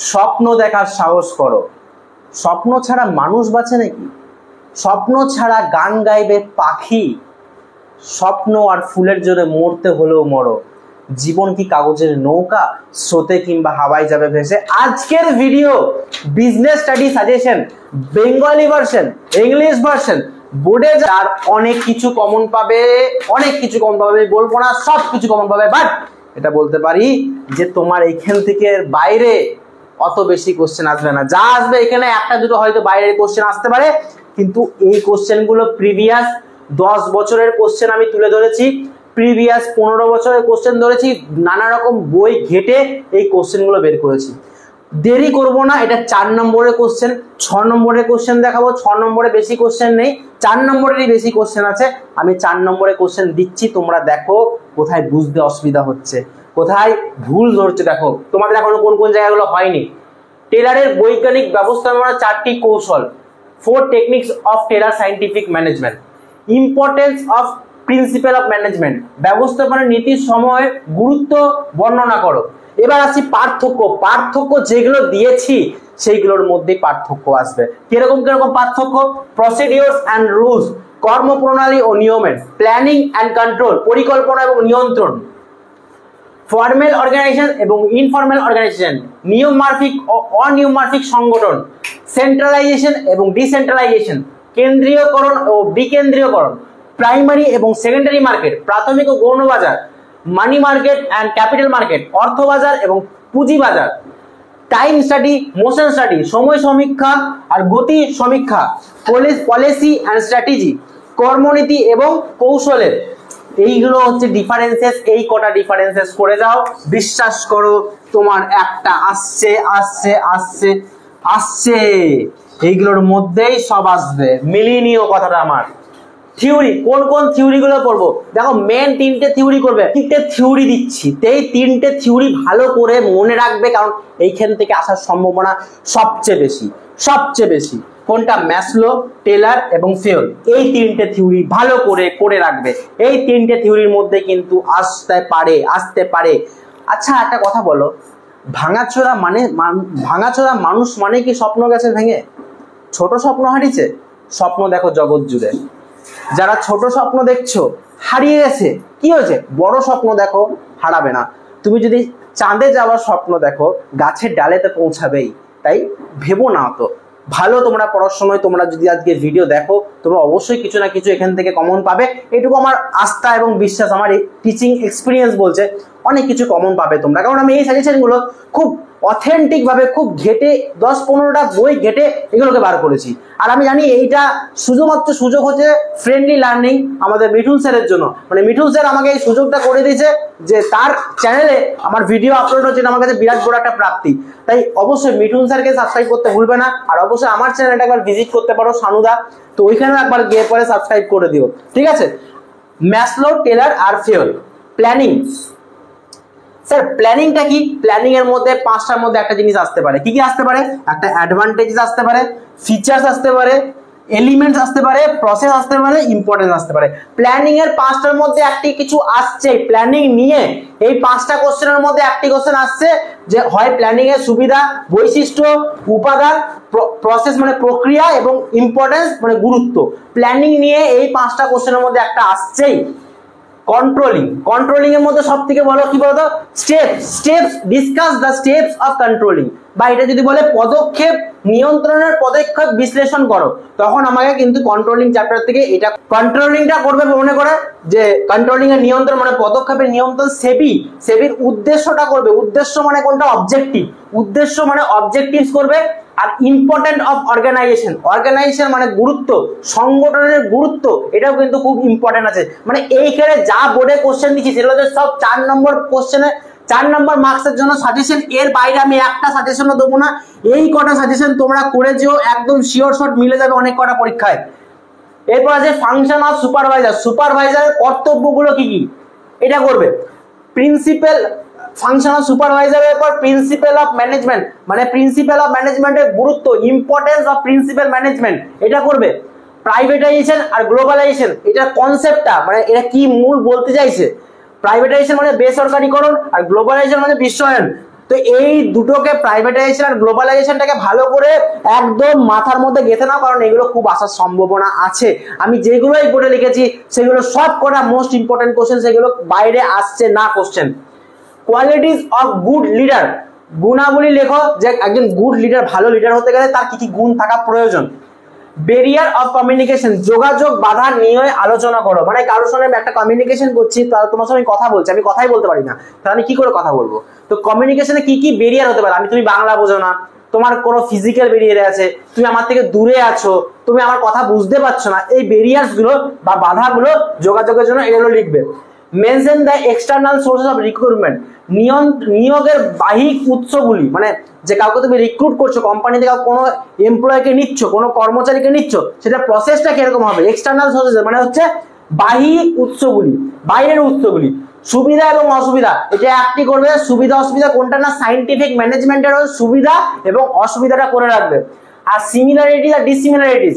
স্বপ্ন দেখার সাহস করো। স্বপ্ন ছাড়া মানুষ বাঁচে নাকি? স্বপ্ন ছাড়া গান গাইবে পাখি? স্বপ্ন আর ফুলের জন্য মরতে হলেও মরো। জীবন কি কাগজের নৌকা, স্রোতে কিংবা হাওয়ায় যাবে ভেসে? আজকের video business study suggestion, Bengali version, English version, বোর্ডে যার অনেক কিছু কমন পাবে, বলবো না সব কিছু কমন পাবে, বাট এটা বলতে পারি যে তোমার এইখান থেকে বাইরে অত বেশি কোশ্চেন আসবে না। যা আসবে এখানে একটা দুটো হয়তো বাইরের কোশ্চেন আসতে পারে, কিন্তু এই কোশ্চেন গুলো প্রিভিয়াস 10 বছরের কোশ্চেন আমি তুলে ধরেছি, প্রিভিয়াস 15 বছরের কোশ্চেন ধরেছি, নানা রকম বই ঘেটে এই কোশ্চেন গুলো বের করেছি। দেরি করব না, এটা 4 নম্বরের কোশ্চেন, 6 নম্বরের কোশ্চেন দেখাবো। 6 নম্বরে বেশি কোশ্চেন নেই, 4 নম্বরেরই বেশি কোশ্চেন আছে। আমি 4 নম্বরের কোশ্চেন দিচ্ছি, তোমরা দেখো কোথায় বুঝতে অসুবিধা হচ্ছে, কোথায় ভুল ধরছে। দেখো তোমাদের এখনো কোন কোন জায়গাগুলো হয়নি। টেলারের বৈজ্ঞানিক ব্যবস্থাপনা 4টি কৌশল, 4 techniques of Taylor scientific management, importance of principal of management, ব্যবস্থাপনা নীতির সময়ের গুরুত্ব বর্ণনা করো। এবার আসি পার্থক্য যেগুলো দিয়েছি সেইগুলোর মধ্যেই পার্থক্য আসবে। কিরকম পার্থক্য? প্রসিডিওরস অ্যান্ড রুলস, কর্মপ্রণালী ও নিয়মের, প্ল্যানিং অ্যান্ড কন্ট্রোল, পরিকল্পনা এবং নিয়ন্ত্রণ, ফর্মাল অর্গানাইজেশন এবং ইনফর্মাল অর্গানাইজেশন, নিয়মমাফিক ও অনিয়মমাফিক সংগঠন, সেন্ট্রালাইজেশন এবং ডিসেন্ট্রালাইজেশন, কেন্দ্রীয়করণ ও বিকেন্দ্রীয়করণ, প্রাইমারি এবং সেকেন্ডারি মার্কেট, প্রাথমিক ও গৌণ বাজার, money market and capital market, অর্থ বাজার এবং পুঁজি বাজার, টাইম স্টাডি, মোশন স্টাডি, সময় সমীক্ষা আর গতি সমীক্ষা, পলিসি অ্যান্ড স্ট্র্যাটেজি, কর্মনীতি এবং কৌশলের। এইগুলো হচ্ছে ডিফারেন্সেস। এই কটা ডিফারেন্সেস করে যাও, বিশ্বাস করো তোমার একটা আসছে এইগুলোর মধ্যেই সব আসবে। মিলিয়ে নিও কথাটা আমার। থিওরি, কোন থিওরি গুলো পড়বো? দেখো মেন 3টে থিওরি করবে, 3টে থিওরি দিচ্ছি, এই 3টে থিওরি ভালো করে মনে রাখবে, কারণ এইখান থেকে আসার সম্ভাবনা সবচেয়ে বেশি। কোনটা? ম্যাসলো, টেলার এবং ফেয়ল। এই 3টে থিওরি ভালো করে রাখবে। এই 3টে থিওরির মধ্যে কিন্তু আসতে পারে। আচ্ছা একটা কথা বলো, ভাঙাচোরা মানুষ মানে কি স্বপ্ন গেছে ভেঙে, ছোট স্বপ্ন হারিয়েছে? স্বপ্ন দেখো জগৎ জুড়ে। যারা ছোট স্বপ্ন দেখছো হারিয়ে গেছে, কি হয়েছে? বড় স্বপ্ন দেখো, হারাবে না। তুমি যদি চাঁদে যাওয়ার স্বপ্ন দেখো, গাছের ডালেতে পৌঁছাবেই। তাই ভেবো না তো। ভালো তোমরা পড়ার সময় তোমরা যদি আজকে ভিডিও দেখো, তোমরা অবশ্যই কিছু না কিছু এখান থেকে কমন পাবে। এটুকু আমার আস্থা এবং বিশ্বাস, আমার টিচিং এক্সপিরিয়েন্স বলছে অনেক কিছু কমন পাবে তোমরা, কারণ আমি এই সাজেশনগুলো খুব অথেন্টিক ভাবে, খুব ঘেটে 10-15টা বই ঘেটে এগুলোকে বার করেছি। আর আমি জানি এইটা শুধুমাত্র সুযোগ হচ্ছে ফ্রেন্ডলি লার্নিং আমাদের মিঠুন স্যারের জন্য। মানে মিঠুন স্যার আমাকে এই সুযোগটা করে দিয়েছে যে তার চ্যানেলে আমার ভিডিও আপলোড হচ্ছে, আমার কাছে বিরাট বড় একটা প্রাপ্তি। তাই অবশ্যই মিঠুন স্যারকে সাবস্ক্রাইব করতে ভুলবে না। আর অবশ্যই আমার চ্যানেলটা একবার ভিজিট করতে পারো, সানুদা, তো ওইখানেও একবার গিয়ে পরে সাবস্ক্রাইব করে দিও, ঠিক আছে? ম্যাসলো, টেলার আর ফেয়ল। প্ল্যানিং, স্যার প্ল্যানিংটা কি? প্ল্যানিং এর মধ্যে 5টার মধ্যে একটা জিনিস আসতে পারে। কি আসতে পারে? একটা অ্যাডভান্টেজেস আসতে পারে, ফিচার্স আসতে পারে, এলিমেন্টস আসতে পারে, প্রসেস আসতে পারে, ইম্পর্টেন্স আসতে পারে। প্ল্যানিং এর 5টার মধ্যে একটি কিছু আসছে। প্ল্যানিং নিয়ে এই 5টা কোশ্চেনের মধ্যে একটি কোশ্চেন আসছে যে হয় প্ল্যানিং এর সুবিধা, বৈশিষ্ট্য, উপাদান, প্রসেস মানে প্রক্রিয়া এবং ইম্পর্টেন্স মানে গুরুত্ব। প্ল্যানিং নিয়ে এই 5টা কোশ্চেনের মধ্যে একটা আসছেই। কন্ট্রোলিং এর মধ্যে সব থেকে বলো কি বলতো? Steps, discuss the steps of controlling, বা এটা যদি বলে পদক্ষেপ, নিয়ন্ত্রণের পদক্ষেপ বিশ্লেষণ করো, তখন আমাকে কিন্তু কন্ট্রোলিং চ্যাপ্টার থেকে এটা কন্ট্রোলিংটা করবে। মনে করে যে কন্ট্রোলিং এর নিয়ন্ত্রণ মানে পদক্ষেপের নিয়ন্ত্রণ। সেবির উদ্দেশ্যটা করবে। উদ্দেশ্য মানে কোনটা? অবজেক্টিভ। উদ্দেশ্য মানে অবজেক্টিভস করবে। আর ইম্পর্টেন্ট অফ অর্গানাইজেশন মানে গুরুত্ব, সংগঠনের গুরুত্ব, এটাও কিন্তু খুব ইম্পর্টেন্ট আছে। মানে এইখানে যা বোর্ডে কোশ্চেন দিচ্ছি সেগুলো সব 4 নম্বর কোশ্চেনে, 4 নম্বর মার্কসের জন্য সাজেশন। এর বাইরে আমি একটা সাজেশনও দেবো না। এই কটা সাজেশন তোমরা করে যেও, একদম শিওর শট মিলে যাবে অনেক কটা পরীক্ষায়। এরপর আছে ফাংশন অফ সুপারভাইজারের কর্তব্যগুলো কি কি, এটা করবে। প্রিন্সিপাল ফাংশন অফ সুপারভাইজারের পর প্রিন্সিপাল অফ ম্যানেজমেন্ট, মানে প্রিন্সিপাল অফ ম্যানেজমেন্টের গুরুত্ব, ইম্পর্টেন্স অফ প্রিন্সিপাল ম্যানেজমেন্ট, এটা করবে। প্রাইভেটাইজেশন আর গ্লোবালাইজেশন, এটা কনসেপ্টটা মানে এটা কি মূল বলতে চাইছে। প্রাইভেটাইজেশন মানে বেসরকারীকরণ, আর গ্লোবালাইজেশন মানে বিশ্বায়ন। তো এই দুটোকে প্রাইভেটাইজেশন আর গ্লোবালাইজেশনটাকে ভালো করে একদম মাথার মধ্যে গেঁথে নাও, কারণ এগুলো খুব আসার সম্ভাবনা আছে। আমি যেগুলো এই বোর্ডে লিখেছি সেগুলো সব কটা মোস্ট ইম্পর্টেন্ট কোশ্চেন, সেগুলো বাইরে আসছে না question. Qualities of good leader, গুণাবলী লেখো যে একজন গুড লিডার, ভালো লিডার হতে গেলে তার কি কি গুণ থাকা প্রয়োজন। ব্যারিয়ার অফ কমিউনিকেশন, যোগাযোগ বাধা নিয়ে আলোচনা করো। মানে কারোর সঙ্গে একটা কমিউনিকেশন করছি, তোমার সঙ্গে কথা বলছি, আমি কথাই বলতে পারি না, তাহলে আমি কি করে কথা বলবো? তো কমিউনিকেশনে কি কি ব্যারিয়ার হতে পারে? তুমি বাংলা বোঝো না, তোমার কোনো ফিজিক্যাল ব্যারিয়ার আছে, তুমি আমার থেকে দূরে আছো, তুমি আমার কথা বুঝতে পারছো না, এই ব্যারিয়ার্স গুলো বা বাধাগুলো যোগাযোগের জন্য এগুলো লিখবে। Mention the external sources of recruitment, নিয়োগের বাহ্যিক উৎসগুলি, মানে যে কাউকে তুমি রিক্রুট করছো, কোম্পানি থেকে কোনো এমপ্লয়কে নিচ্ছ, কোনো কর্মচারীকে নিচ্ছ, সেটা প্রসেসটা কিরকম হবে? এক্সটার্নাল সোর্সেস মানে হচ্ছে বাহ্যিক উৎসগুলি, বাইরের উৎসগুলি। সুবিধা এবং অসুবিধা, এটা একটি করবে, সুবিধা অসুবিধা কোনটা না সাইন্টিফিক ম্যানেজমেন্টের সুবিধা এবং অসুবিধাটা করে রাখবে। আর সিমিলারিটিস আর ডিসিমিলারিটিস,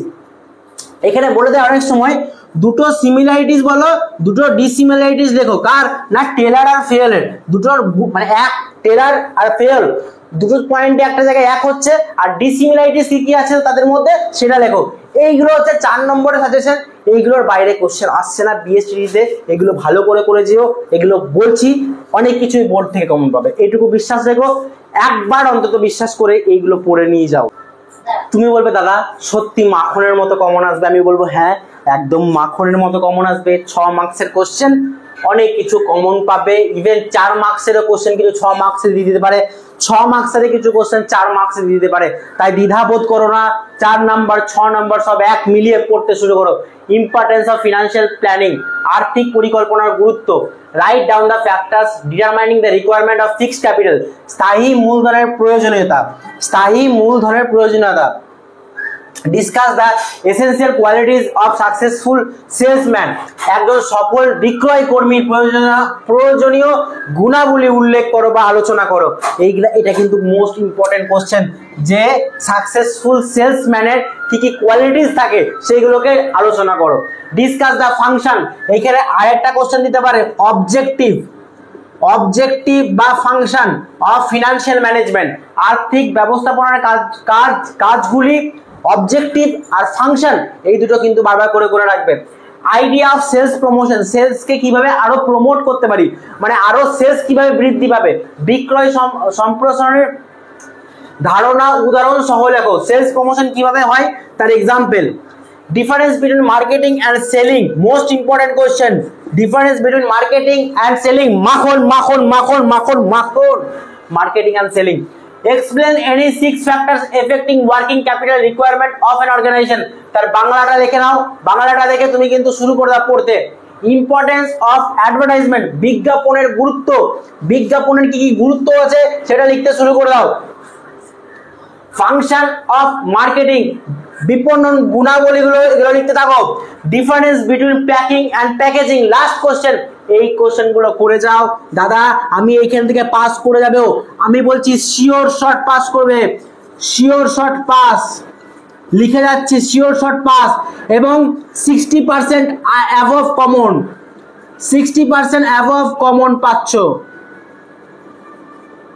এখানে বলে দেয় অনেক সময় দুটো সিমিলারিটিস বলো, দুটো ডিসিমিলারিটিস লেখো। কার না? টেলার আর ফেয়ারের। দুটোর মানে এক টেলার আর ফেয়ার দুটো পয়েন্টে একটা জায়গায় এক হচ্ছে, আর ডিসিমিলারিটিস কি কি আছে তাদের মধ্যে সেটা লেখো। এইগুলো হচ্ছে 4 নম্বরের সাজেশন। এইগুলোর বাইরে কোশ্চেন আসছে না বিএসটিতে, এগুলো ভালো করে করে যেও। এগুলো বলছি অনেক কিছুই বোর্ড থেকে কমন পাবে, এইটুকু বিশ্বাস রেখো। একবার অন্তত বিশ্বাস করে এইগুলো পড়ে নিয়ে যাও। তুমি বলবে দাদা সত্যি মাখনের মতো কমন আসবে? আমি বলবো হ্যাঁ, একদম মাখনের মতো কমন আসবে। 6 মার্কসের কোশ্চেন, অনেক কিছু কমন পাবে। ইভেন 4 মার্কসেরও কোশ্চেন কিছু 6 মার্কসে দিয়ে দিতে পারে, 6 মার্কসের কিছু কোশ্চেন 4 মার্কসে দিয়ে দিতে পারে। তাই দ্বিধাবোধ করো না, 4 নাম্বার 6 নাম্বার সব এক মিলিয়ে পড়তে শুরু করো। ইম্পর্টেন্স অফ ফিনান্সিয়াল প্ল্যানিং, আর্থিক পরিকল্পনার গুরুত্ব। Write down the factors determining the requirement of fixed capital, স্থায়ী মূলধনের প্রয়োজনীয়তা, স্থায়ী মূলধনের প্রয়োজনীয়তা। Discuss the essential qualities of successful salesman, একজন সফল বিক্রয় কর্মীর প্রয়োজনীয় গুণাবলী উল্লেখ করো বা আলোচনা করো। এটা কিন্তু মোস্ট ইম্পর্টেন্ট কোশ্চেন, যে সাকসেসফুল সেলসম্যানের কি কি কোয়ালিটিস থাকে সেইগুলোকে আলোচনা করো। ডিসকাস দ্য ফাংশন, এইখানে আরেকটা কোশ্চেন দিতে পারে অবজেক্টিভ বা ফাংশন অফ ফিনান্সিয়াল ম্যানেজমেন্ট, আর্থিক ব্যবস্থাপনার কাজগুলি। অবজেক্টিভ আর ফাংশন এই দুটো কিন্তু বারবার করে করে রাখবে। আইডিয়া অফ সেলস প্রমোশন, সেলসকে কিভাবে আরো প্রমোট করতে পারি, মানে আরো সেলস কিভাবে বৃদ্ধি পাবে। বিক্রয় সম্প্রসারণের ধারণা উদাহরণ সহ লেখো। সেলস প্রমোশন কিভাবে হয় তার example. Difference between marketing and selling, most important question. Difference between marketing and selling, মাখন মাখন মাখন মাখন মাখন, marketing and selling. Explain any 6 factors affecting working capital requirement of an organization, তার বাংলাটা দেখে নাও, বাংলাটা দেখে তুমি কিন্তু শুরু করে দাও পড়তে। ইম্পর্টেন্স অফ অ্যাডভার্টাইজমেন্ট, বিজ্ঞাপনের গুরুত্ব, বিজ্ঞাপনের কি কি গুরুত্ব আছে সেটা লিখতে শুরু করে দাও। ফাংশন অফ মার্কেটিং, বিপণন গুণাবলীগুলো এগুলো লিখতে থাকো। Difference between packing and packaging, last question. এই কোশ্চেন গুলো করে যাও। দাদা আমি এইখান থেকে পাস করে যাবেও, আমি বলছি শিওর শর্ট পাস করবে, শিওর শর্ট পাস লিখে যাচ্ছে, শিওর শর্ট পাস। এবং 60% অ্যাবভ কমন, 60% অ্যাবভ কমন পাচ্ছ।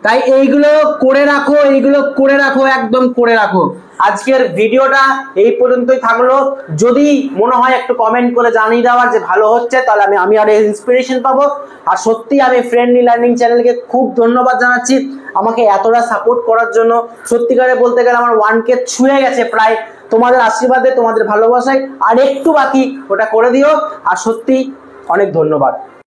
তাই এইগুলো করে রাখো, এইগুলো করে রাখো, একদম করে রাখো। আজকের ভিডিওটা এই পর্যন্তই থাকলো। যদি মনে হয় একটু কমেন্ট করে জানিয়ে দেওয়ার যে ভালো হচ্ছে, তাহলে আমি আরো ইন্সপিরেশন পাবো। আর সত্যি আমি ফ্রেন্ডলি লার্নিং চ্যানেলকে খুব ধন্যবাদ জানাচ্ছি আমাকে এতটা সাপোর্ট করার জন্য। সত্যিকারে বলতে গেলে আমার 1K ছুঁয়ে গেছে প্রায়, তোমাদের আশীর্বাদে, তোমাদের ভালোবাসায়। আর একটু বাকি, ওটা করে দিও। আর সত্যি অনেক ধন্যবাদ।